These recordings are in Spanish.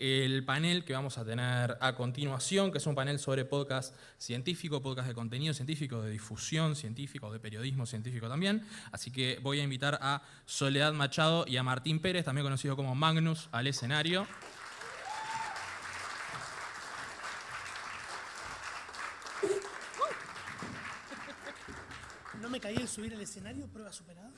el panel que vamos a tener a continuación, que es un panel sobre podcast científico, podcast de contenido científico, de difusión científico, de periodismo científico también. Así que voy a invitar a Soledad Machado y a Martín Pérez, también conocido como Magnus, al escenario. ¿No me caí el subir al escenario? ¿Prueba superada?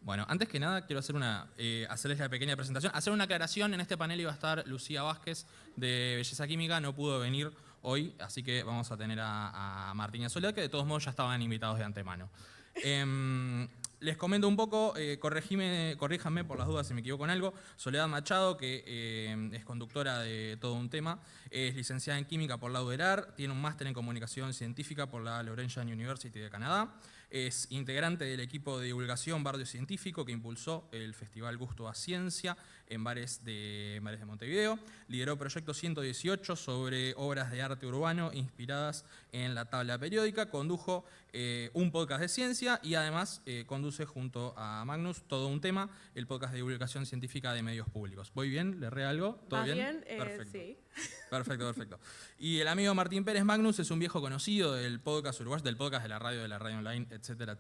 Bueno, antes que nada quiero hacerles la pequeña presentación. Hacer una aclaración, en este panel iba a estar Lucía Vázquez de Belleza Química, no pudo venir hoy, así que vamos a tener a Martín y a Soledad, que de todos modos ya estaban invitados de antemano. Les comento un poco, corríjanme por las dudas si me equivoco en algo. Soledad Machado, que es conductora de Todo un Tema, es licenciada en Química por la UDELAR, tiene un máster en Comunicación Científica por la Laurentian University de Canadá, es integrante del equipo de divulgación Barrio Científico que impulsó el Festival Gusto a Ciencia en bares de Montevideo, lideró Proyecto 118 sobre obras de arte urbano inspiradas en la tabla periódica, condujo un podcast de ciencia y además conduce junto a Magnus Todo un Tema, el podcast de divulgación científica de medios públicos. ¿Voy bien? ¿Le erré algo? ¿Todo bien? Perfecto. Sí. Perfecto. Y el amigo Martín Pérez Magnus es un viejo conocido del podcast uruguayo, del podcast de la radio online, etcétera.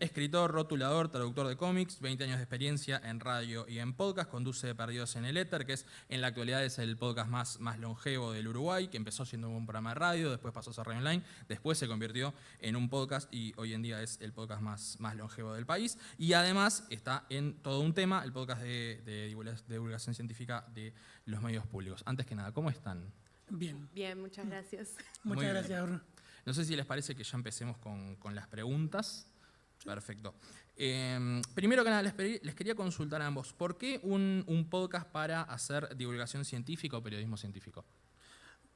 Escritor, rotulador, traductor de cómics, 20 años de experiencia en radio y en podcast, conduce Perdidos en el Éter, que es en la actualidad es el podcast más longevo del Uruguay, que empezó siendo un programa de radio, después pasó a ser radio online, después se convirtió en un podcast y hoy en día es el podcast más longevo del país. Y además está en Todo un Tema, el podcast de divulgación científica de los medios públicos. Antes que nada, ¿cómo están? Bien. Bien, muchas gracias. Muchas gracias, Bruno. No sé si les parece que ya empecemos con las preguntas. Perfecto. Primero que nada, les quería consultar a ambos. ¿Por qué un podcast para hacer divulgación científica o periodismo científico?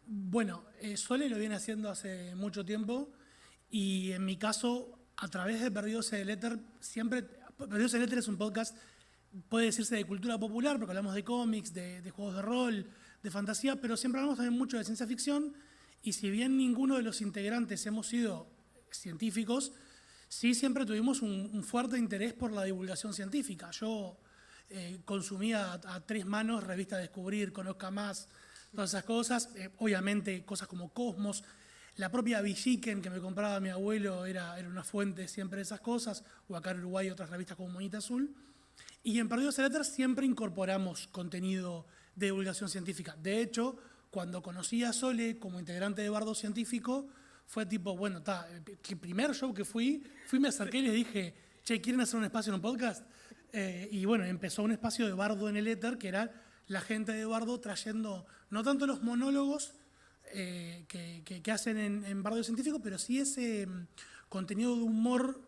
Bueno, Sole lo viene haciendo hace mucho tiempo y en mi caso, a través de Perdidos en el Éter, Perdidos en el Éter es un podcast, puede decirse de cultura popular, porque hablamos de cómics, de juegos de rol, de fantasía, pero siempre hablamos también mucho de ciencia ficción y si bien ninguno de los integrantes hemos sido científicos, sí siempre tuvimos un fuerte interés por la divulgación científica. Yo consumía a tres manos Revista Descubrir, Conozca Más, todas esas cosas, obviamente cosas como Cosmos, la propia Villiquen que me compraba mi abuelo era una fuente siempre de esas cosas, o acá en Uruguay otras revistas como Monita Azul. Y en Perdidos en el Éter siempre incorporamos contenido de divulgación científica. De hecho, cuando conocí a Sole como integrante de Bardo Científico, fue tipo, bueno, el primer show que fui, me acerqué y les dije, che, ¿quieren hacer un espacio en un podcast? Y bueno, empezó un espacio de Bardo en el Éter, que era la gente de Bardo trayendo, no tanto los monólogos que hacen en Bardo Científico, pero sí ese contenido de humor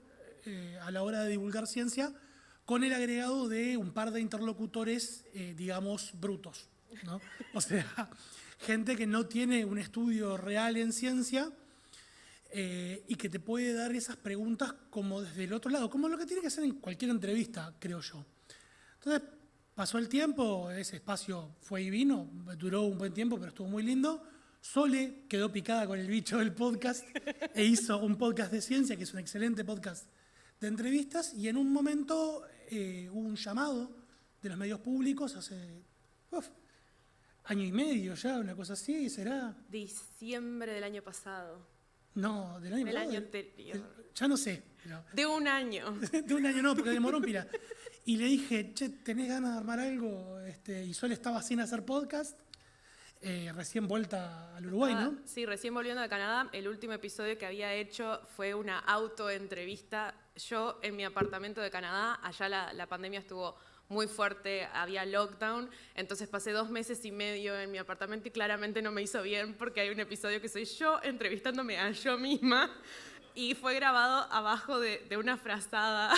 a la hora de divulgar ciencia, con el agregado de un par de interlocutores, digamos, brutos, ¿no? O sea, gente que no tiene un estudio real en ciencia y que te puede dar esas preguntas como desde el otro lado, como lo que tiene que hacer en cualquier entrevista, creo yo. Entonces, pasó el tiempo, ese espacio fue y vino, duró un buen tiempo, pero estuvo muy lindo. Sole quedó picada con el bicho del podcast e hizo un podcast de ciencia, que es un excelente podcast de entrevistas, y en un momento hubo un llamado de los medios públicos hace año y medio ya, una cosa así, ¿será? Diciembre del año pasado. No, del año pasado. Del año anterior. Ya no sé. Pero De un año. de un año no, porque demoró un pila. Y le dije, che, ¿tenés ganas de armar algo? Y Sol estaba sin hacer podcast, recién vuelta al Uruguay, ¿no? Sí, recién volviendo de Canadá. El último episodio que había hecho fue una autoentrevista. Yo en mi apartamento de Canadá, allá la pandemia estuvo muy fuerte, había lockdown, entonces pasé 2 meses y medio en mi apartamento y claramente no me hizo bien porque hay un episodio que soy yo entrevistándome a yo misma y fue grabado abajo de una frazada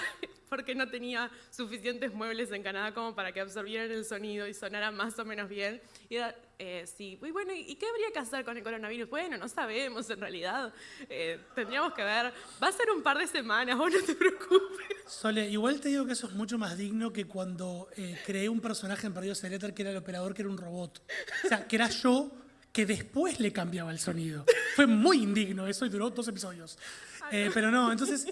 porque no tenía suficientes muebles en Canadá como para que absorbieran el sonido y sonara más o menos bien. Y era, sí, muy bueno, ¿y qué habría que hacer con el coronavirus? Bueno, no sabemos en realidad, tendríamos que ver, va a ser un par de semanas, vos no te preocupes. Sole, igual te digo que eso es mucho más digno que cuando creé un personaje en Perdidos en el Éter que era el operador, que era un robot. O sea, que era yo, que después le cambiaba el sonido. Fue muy indigno eso y duró 2 episodios. Pero no, entonces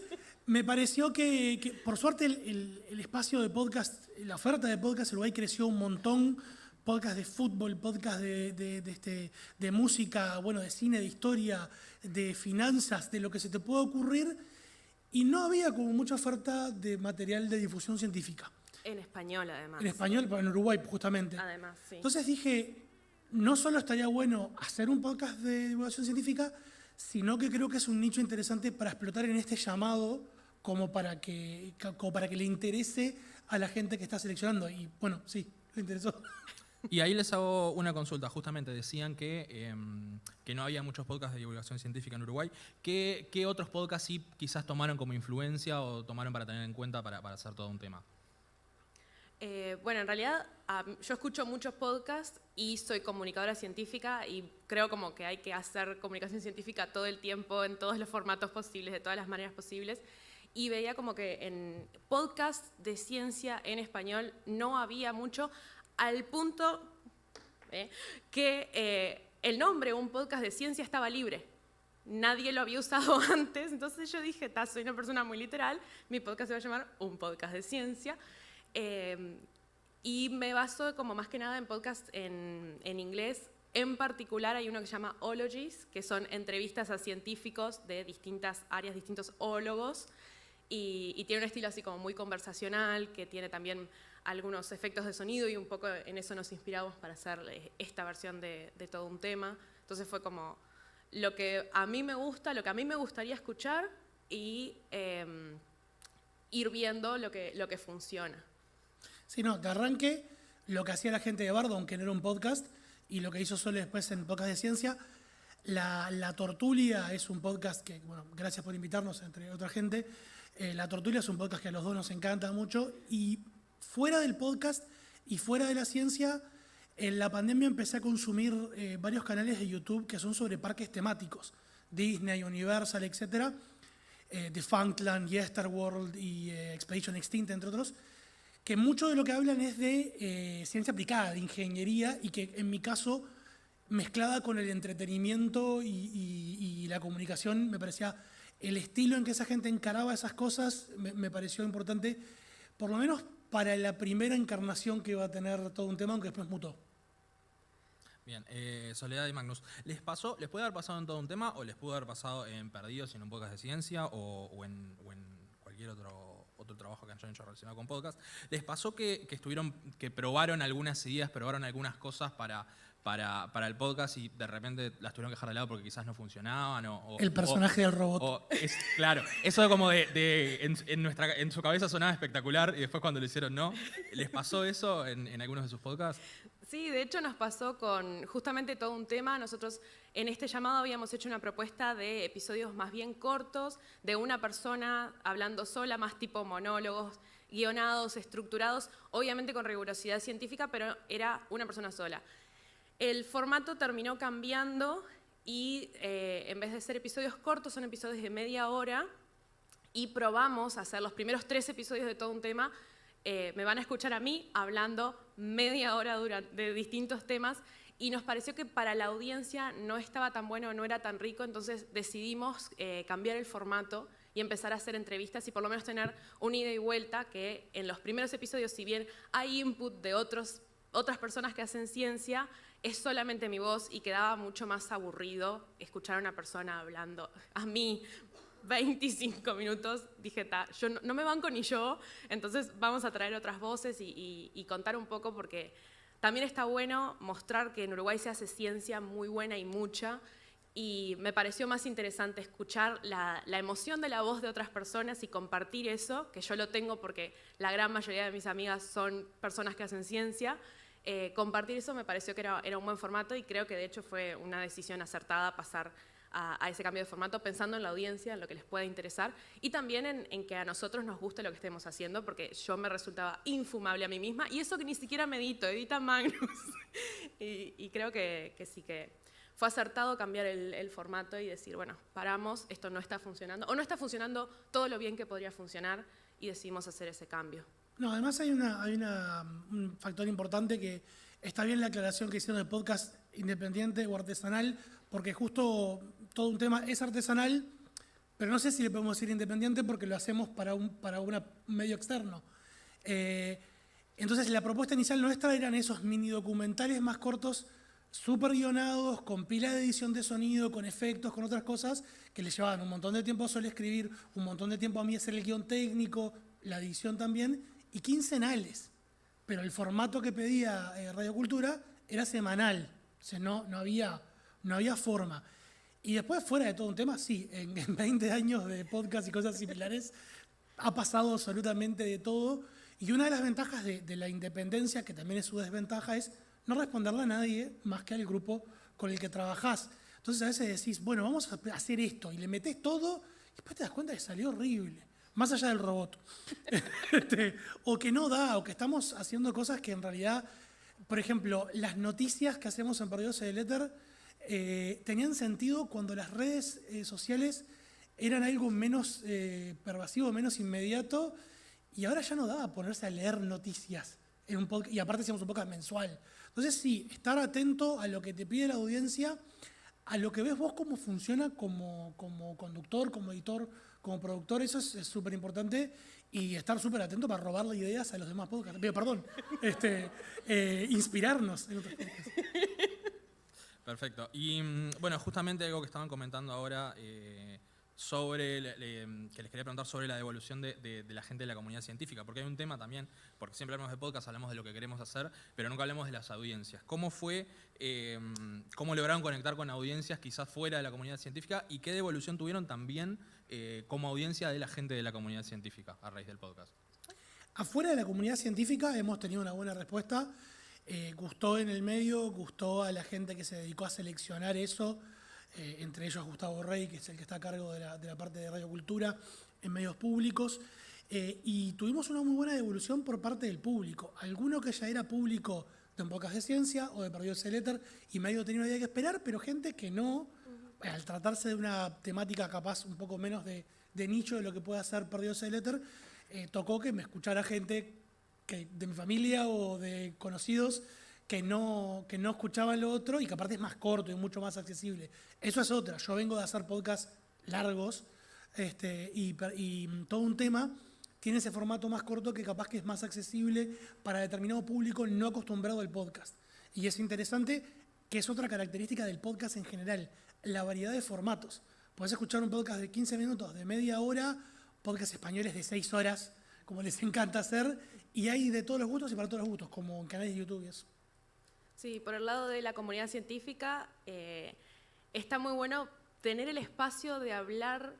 Me pareció que, por suerte, el espacio de podcast, la oferta de podcast en Uruguay creció un montón. Podcast de fútbol, podcast de música, bueno, de cine, de historia, de finanzas, de lo que se te pueda ocurrir. Y no había como mucha oferta de material de difusión científica. En español, además. En español, pero en Uruguay, justamente. Además, sí. Entonces dije, no solo estaría bueno hacer un podcast de divulgación científica, sino que creo que es un nicho interesante para explotar en este llamado como para que le interese a la gente que está seleccionando. Y bueno, sí, le interesó. Y ahí les hago una consulta. Justamente decían que no había muchos podcasts de divulgación científica en Uruguay. ¿Qué otros podcasts sí quizás tomaron como influencia o tomaron para tener en cuenta para hacer todo un tema? Bueno, en realidad yo escucho muchos podcasts y soy comunicadora científica y creo como que hay que hacer comunicación científica todo el tiempo, en todos los formatos posibles, de todas las maneras posibles. Y veía como que en podcasts de ciencia en español no había mucho, al punto que el nombre, un podcast de ciencia, estaba libre. Nadie lo había usado antes, entonces yo dije, soy una persona muy literal, mi podcast se va a llamar Un Podcast de Ciencia. Y me baso como más que nada en podcasts en inglés. En particular hay uno que se llama Ologies, que son entrevistas a científicos de distintas áreas, distintos ólogos, y tiene un estilo así como muy conversacional, que tiene también algunos efectos de sonido y un poco en eso nos inspiramos para hacer esta versión de todo un tema. Entonces fue como lo que a mí me gusta, lo que a mí me gustaría escuchar y ir viendo lo que funciona. Sí, no, de arranque, lo que hacía la gente de Bardo, aunque no era un podcast, y lo que hizo Sole después en Podcast de Ciencia, La Tortulia es un podcast que, bueno, gracias por invitarnos, entre otra gente. La Tortulia es un podcast que a los dos nos encanta mucho, y fuera del podcast y fuera de la ciencia, en la pandemia empecé a consumir varios canales de YouTube que son sobre parques temáticos, Disney, Universal, etc. Defunctland, Yesterworld y Expedition Extinct, entre otros, que mucho de lo que hablan es de ciencia aplicada, de ingeniería, y que en mi caso, mezclada con el entretenimiento y la comunicación, me parecía el estilo en que esa gente encaraba esas cosas, me pareció importante, por lo menos para la primera encarnación que iba a tener todo un tema, aunque después mutó. Bien, Soledad y Magnus, ¿les puede haber pasado en todo un tema o les pudo haber pasado en Perdidos, en un podcast de ciencia o en cualquier otro trabajo que hayan hecho relacionado con podcast? ¿Les pasó que probaron algunas ideas, probaron algunas cosas para el podcast y de repente las tuvieron que dejar de lado porque quizás no funcionaban? El personaje del robot. Claro, eso como en su cabeza sonaba espectacular y después cuando lo hicieron no. ¿Les pasó eso en algunos de sus podcasts? Sí, de hecho nos pasó con justamente todo un tema. Nosotros en este llamado habíamos hecho una propuesta de episodios más bien cortos, de una persona hablando sola, más tipo monólogos, guionados, estructurados, obviamente con rigurosidad científica, pero era una persona sola. El formato terminó cambiando y en vez de ser episodios cortos, son episodios de media hora, y probamos hacer los primeros 3 episodios de todo un tema. Me van a escuchar a mí hablando media hora de distintos temas y nos pareció que para la audiencia no estaba tan bueno, no era tan rico, entonces decidimos cambiar el formato y empezar a hacer entrevistas y por lo menos tener un ida y vuelta, que en los primeros episodios, si bien hay input de otras personas que hacen ciencia, es solamente mi voz y quedaba mucho más aburrido escuchar a una persona hablando. A mí 25 minutos, dije, yo no me banco ni yo, entonces vamos a traer otras voces y contar un poco, porque también está bueno mostrar que en Uruguay se hace ciencia muy buena y mucha, y me pareció más interesante escuchar la emoción de la voz de otras personas y compartir eso, que yo lo tengo porque la gran mayoría de mis amigas son personas que hacen ciencia. Compartir eso me pareció que era un buen formato y creo que de hecho fue una decisión acertada pasar a ese cambio de formato, pensando en la audiencia, en lo que les pueda interesar y también en que a nosotros nos guste lo que estemos haciendo, porque yo me resultaba infumable a mí misma, y eso que ni siquiera edita Magnus. y creo que sí, que fue acertado cambiar el formato y decir, bueno, paramos, esto no está funcionando, o no está funcionando todo lo bien que podría funcionar, y decidimos hacer ese cambio. No, además hay un factor importante, que está bien la aclaración que hicieron del podcast independiente o artesanal, porque justo todo un tema es artesanal, pero no sé si le podemos decir independiente porque lo hacemos para un medio externo. Entonces la propuesta inicial nuestra eran esos mini documentales más cortos, súper guionados, con pila de edición de sonido, con efectos, con otras cosas, que le llevaban un montón de tiempo a Sol escribir, un montón de tiempo a mí hacer el guión técnico, la edición también, y quincenales. Pero el formato que pedía Radio Cultura era semanal, o sea, no había forma. Y después, fuera de todo un tema, sí, en 20 años de podcast y cosas similares, ha pasado absolutamente de todo. Y una de las ventajas de la independencia, que también es su desventaja, es no responderle a nadie más que al grupo con el que trabajás. Entonces a veces decís, bueno, vamos a hacer esto, y le metés todo, y después te das cuenta que salió horrible, más allá del robot. O que no da, o que estamos haciendo cosas que en realidad, por ejemplo, las noticias que hacemos en Perdidos del Éter tenían sentido cuando las redes sociales eran algo menos pervasivo, menos inmediato, y ahora ya no da ponerse a leer noticias en un podcast, y aparte hacemos un podcast mensual. Entonces sí, estar atento a lo que te pide la audiencia, a lo que ves vos cómo funciona como conductor, como editor, como productor, eso es súper importante, y estar súper atento para robarle ideas a los demás podcasts. Perdón, inspirarnos en otros podcasts. Perfecto. Y bueno, justamente algo que estaban comentando ahora que les quería preguntar sobre la devolución de la gente de la comunidad científica, porque hay un tema también, porque siempre hablamos de podcast, hablamos de lo que queremos hacer, pero nunca hablamos de las audiencias. ¿Cómo lograron conectar con audiencias quizás fuera de la comunidad científica y qué devolución tuvieron también como audiencia de la gente de la comunidad científica a raíz del podcast? Afuera de la comunidad científica hemos tenido una buena respuesta. Gustó en el medio, gustó a la gente que se dedicó a seleccionar eso, entre ellos Gustavo Rey, que es el que está a cargo de la parte de Radio Cultura en medios públicos, y tuvimos una muy buena devolución por parte del público. Alguno que ya era público de un podcast de ciencia o de Perdidos del Éter y medio tenía una idea que esperar, pero gente que no, al tratarse de una temática capaz un poco menos de nicho de lo que puede hacer Perdidos del Éter, tocó que me escuchara gente de mi familia o de conocidos que no escuchaban lo otro y que aparte es más corto y mucho más accesible. Eso es otra. Yo vengo de hacer podcasts largos y todo un tema tiene ese formato más corto que capaz que es más accesible para determinado público no acostumbrado al podcast. Y es interesante que es otra característica del podcast en general, la variedad de formatos. Podés escuchar un podcast de 15 minutos, de media hora, podcasts españoles de 6 horas, como les encanta hacer, y hay de todos los gustos y para todos los gustos, como en canales de YouTube y eso. Sí, por el lado de la comunidad científica, está muy bueno tener el espacio de hablar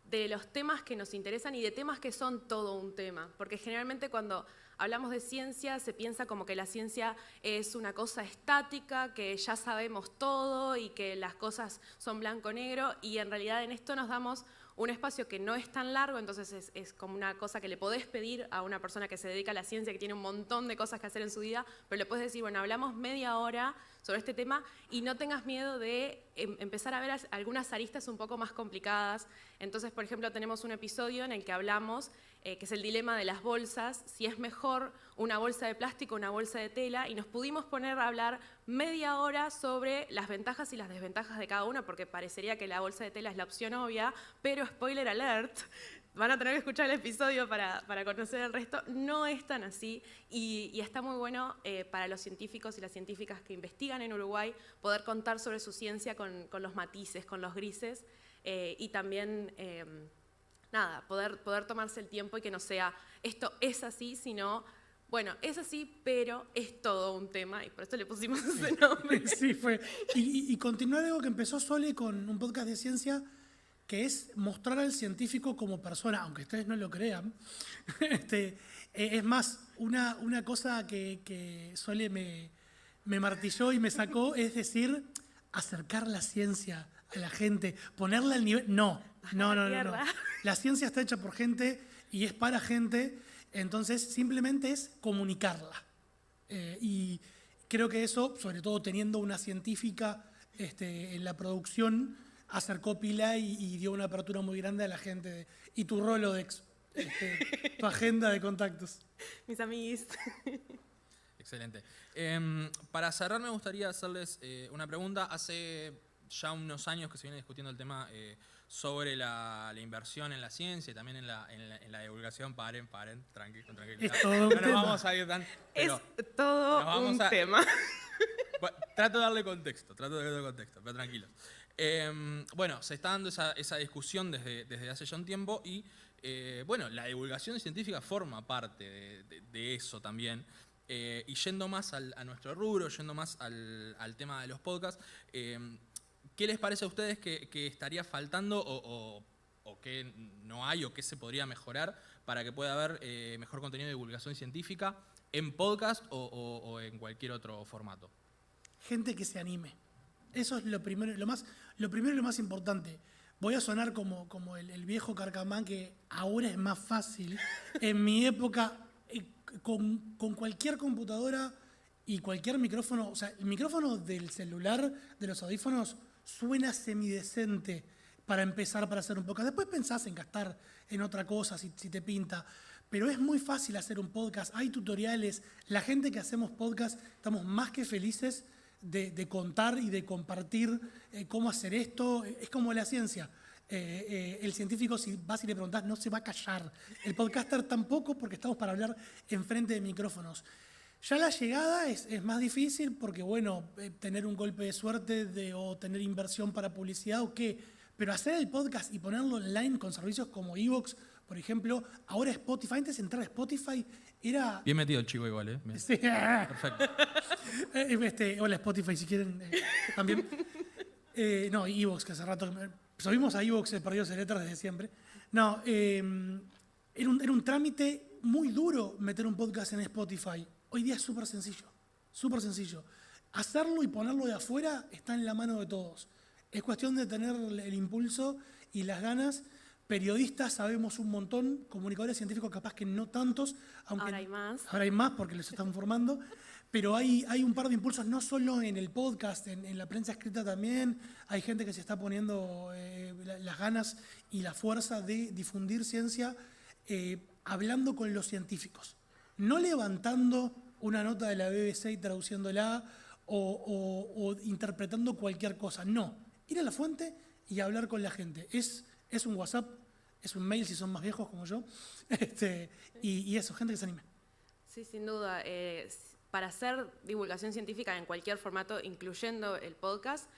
de los temas que nos interesan y de temas que son todo un tema, porque generalmente cuando hablamos de ciencia se piensa como que la ciencia es una cosa estática, que ya sabemos todo y que las cosas son blanco-negro, y en realidad en esto nos damos un espacio que no es tan largo, entonces es como una cosa que le podés pedir a una persona que se dedica a la ciencia, que tiene un montón de cosas que hacer en su vida, pero le podés decir, bueno, hablamos media hora sobre este tema y no tengas miedo de empezar a ver algunas aristas un poco más complicadas. Entonces, por ejemplo, tenemos un episodio en el que hablamos, que es el dilema de las bolsas, si es mejor una bolsa de plástico o una bolsa de tela, y nos pudimos poner a hablar media hora sobre las ventajas y las desventajas de cada una, porque parecería que la bolsa de tela es la opción obvia, pero spoiler alert, van a tener que escuchar el episodio para conocer el resto, no es tan así, y está muy bueno para los científicos y las científicas que investigan en Uruguay poder contar sobre su ciencia con los matices, con los grises, y también poder tomarse el tiempo y que no sea esto es así, sino bueno, es así, pero es todo un tema y por eso le pusimos ese nombre. Sí, fue. Y continuar algo que empezó Sole con un podcast de ciencia, que es mostrar al científico como persona, aunque ustedes no lo crean. Es más, una cosa que Sole me martilló y me sacó, es decir, acercar la ciencia a la gente, ponerla al nivel... No. La ciencia está hecha por gente y es para gente, entonces simplemente es comunicarla. Y creo que eso, sobre todo teniendo una científica en la producción, acercó pila y dio una apertura muy grande a la gente. Y tu Rolodex, tu agenda de contactos. Mis amigos. Excelente. Para cerrar me gustaría hacerles una pregunta. Hace ya unos años que se viene discutiendo el tema sobre la inversión en la ciencia y también en la divulgación. Paren, tranquilo. Es todo No un nos tema. vamos a ir tan... Es pero todo nos vamos un a- tema. Bueno, trato de darle contexto, pero tranquilos. Bueno, se está dando esa discusión desde hace ya un tiempo y, bueno, la divulgación científica forma parte de eso también. Y yendo más a nuestro rubro, yendo más al tema de los podcasts, ¿qué les parece a ustedes que estaría faltando o qué no hay o qué se podría mejorar para que pueda haber mejor contenido de divulgación científica en podcast o en cualquier otro formato? Gente que se anime. Eso es lo primero, lo primero y lo más importante. Voy a sonar como el viejo carcamán que ahora es más fácil. En mi época, con cualquier computadora y cualquier micrófono, o sea, el micrófono del celular, de los audífonos, suena semidecente para empezar para hacer un podcast. Después pensás en gastar en otra cosa si te pinta. Pero es muy fácil hacer un podcast. Hay tutoriales. La gente que hacemos podcast estamos más que felices de contar y de compartir cómo hacer esto. Es como la ciencia. El científico, si vas y le preguntás, no se va a callar. El podcaster tampoco, porque estamos para hablar enfrente de micrófonos. Ya la llegada es más difícil porque, bueno, tener un golpe de suerte o tener inversión para publicidad o qué. Pero hacer el podcast y ponerlo online con servicios como iVoox, por ejemplo, ahora Spotify. Antes entrar a Spotify era... Bien metido el chico igual, ¿eh? Bien. Sí. Perfecto. Hola Spotify, si quieren también. No, iVoox, que hace rato... Subimos a iVoox Perdidos en Letras desde siempre. No, era un trámite muy duro meter un podcast en Spotify. Hoy día es súper sencillo, súper sencillo. Hacerlo y ponerlo de afuera está en la mano de todos. Es cuestión de tener el impulso y las ganas. Periodistas sabemos un montón, comunicadores científicos capaz que no tantos, aunque Ahora hay más. Ahora hay más porque los están formando, pero hay un par de impulsos, no solo en el podcast, en la prensa escrita también. Hay gente que se está poniendo las ganas y la fuerza de difundir ciencia hablando con los científicos. No levantando una nota de la BBC y traduciéndola o interpretando cualquier cosa. No, ir a la fuente y hablar con la gente. Es un WhatsApp, es un mail si son más viejos como yo, y eso, gente que se anime. Sí, sin duda. Para hacer divulgación científica en cualquier formato, incluyendo el podcast,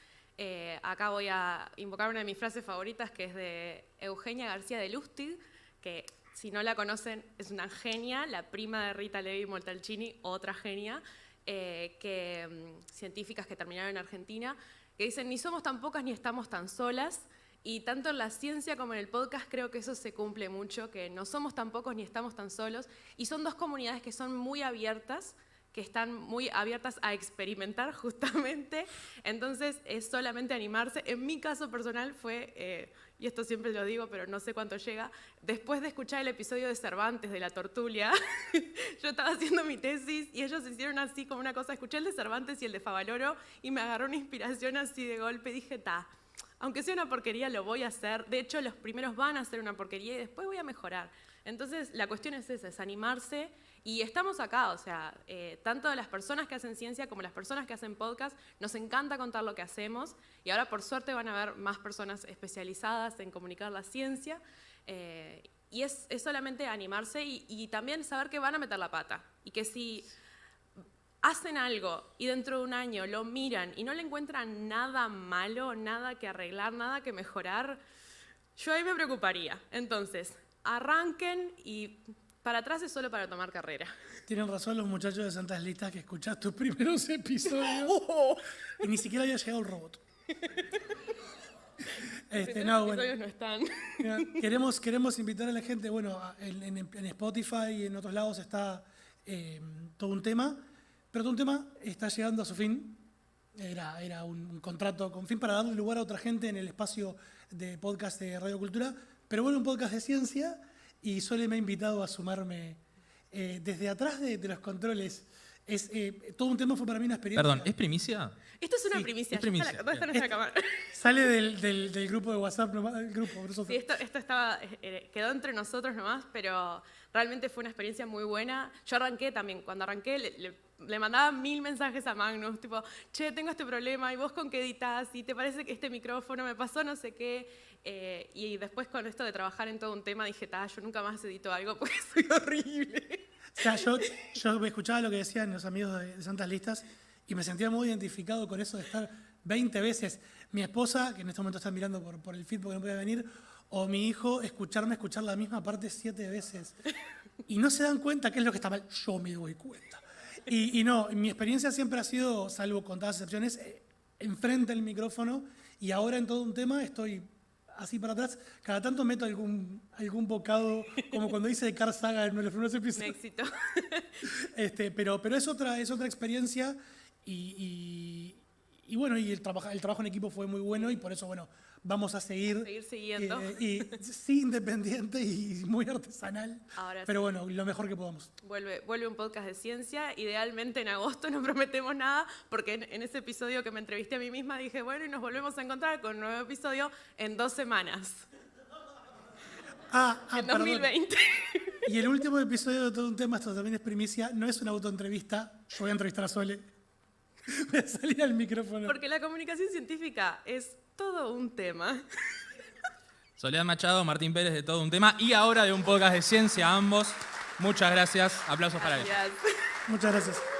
acá voy a invocar una de mis frases favoritas, que es de Eugenia García de Lustig, que si no la conocen es una genia, la prima de Rita Levi Montalcini, otra genia, científicas que terminaron en Argentina, que dicen, ni somos tan pocas ni estamos tan solas. Y tanto en la ciencia como en el podcast creo que eso se cumple mucho, que no somos tan pocos ni estamos tan solos. Y son dos comunidades que son muy abiertas, que están muy abiertas a experimentar justamente. Entonces es solamente animarse. En mi caso personal fue, y esto siempre lo digo, pero no sé cuánto llega, después de escuchar el episodio de Cervantes, de la Tortulia, yo estaba haciendo mi tesis y ellos hicieron así como una cosa, escuché el de Cervantes y el de Favaloro y me agarró una inspiración así de golpe. Dije, aunque sea una porquería, lo voy a hacer. De hecho, los primeros van a ser una porquería y después voy a mejorar. Entonces, la cuestión es esa, es animarse. Y estamos acá, o sea, tanto las personas que hacen ciencia como las personas que hacen podcast, nos encanta contar lo que hacemos. Y ahora, por suerte, van a haber más personas especializadas en comunicar la ciencia. Y es solamente animarse y también saber que van a meter la pata. Y que si hacen algo y dentro de un año lo miran y no le encuentran nada malo, nada que arreglar, nada que mejorar, yo ahí me preocuparía. Entonces, arranquen y para atrás es solo para tomar carrera. Tienen razón los muchachos de Santas Listas que escuchás tus primeros episodios y ni siquiera había llegado el robot. Los episodios no están. Queremos invitar a la gente, bueno, en Spotify y en otros lados está todo un tema. Pero todo un tema está llegando a su fin. Era un contrato con fin para darle lugar a otra gente en el espacio de podcast de Radio Cultura. Pero bueno, un podcast de ciencia y Sole me ha invitado a sumarme desde atrás de los controles Todo un tema fue para mí una experiencia. Perdón, ¿es primicia? Esto es una Sí, primicia. es primicia. ¿Dónde está nuestra cámara? Sale del grupo de WhatsApp, el grupo, nosotros. Sí, esto estaba, quedó entre nosotros nomás, pero realmente fue una experiencia muy buena. Yo arranqué también, cuando arranqué le mandaba 1000 mensajes a Magnus, tipo, che, tengo este problema, ¿y vos con qué editás? ¿Y te parece que este micrófono me pasó no sé qué? Y después con esto de trabajar en todo un tema dije, yo nunca más edito algo porque soy horrible. O sea, yo escuchaba lo que decían los amigos de Santas Listas y me sentía muy identificado con eso de estar 20 veces. Mi esposa, que en este momento está mirando por el feed porque no puede venir, o mi hijo, escuchar la misma parte 7 veces. Y no se dan cuenta qué es lo que está mal. Yo me doy cuenta. Y no, mi experiencia siempre ha sido, salvo contadas excepciones, enfrente del micrófono, y ahora en todo un tema estoy así para atrás. Cada tanto meto algún bocado, como cuando hice de Carl Saga en los primeros Un episodios. éxito. Pero es otra experiencia y bueno, y el trabajo en equipo fue muy bueno y por eso, bueno, vamos a seguir Siguiendo. y sí, independiente y muy artesanal, Ahora pero sí. bueno, lo mejor que podamos. Vuelve un podcast de ciencia. Idealmente en agosto no prometemos nada, porque en ese episodio que me entrevisté a mí misma dije, bueno, y nos volvemos a encontrar con un nuevo episodio en 2 semanas. En Perdón. 2020. Y el último episodio de Todo un Tema, esto también es primicia, no es una autoentrevista, yo voy a entrevistar a Sole. Voy a salir al micrófono. Porque la comunicación científica es todo un tema. Soledad Machado, Martín Pérez de Todo un Tema y ahora de un podcast de ciencia ambos. Muchas gracias. Aplausos para ellos. Gracias. Muchas gracias.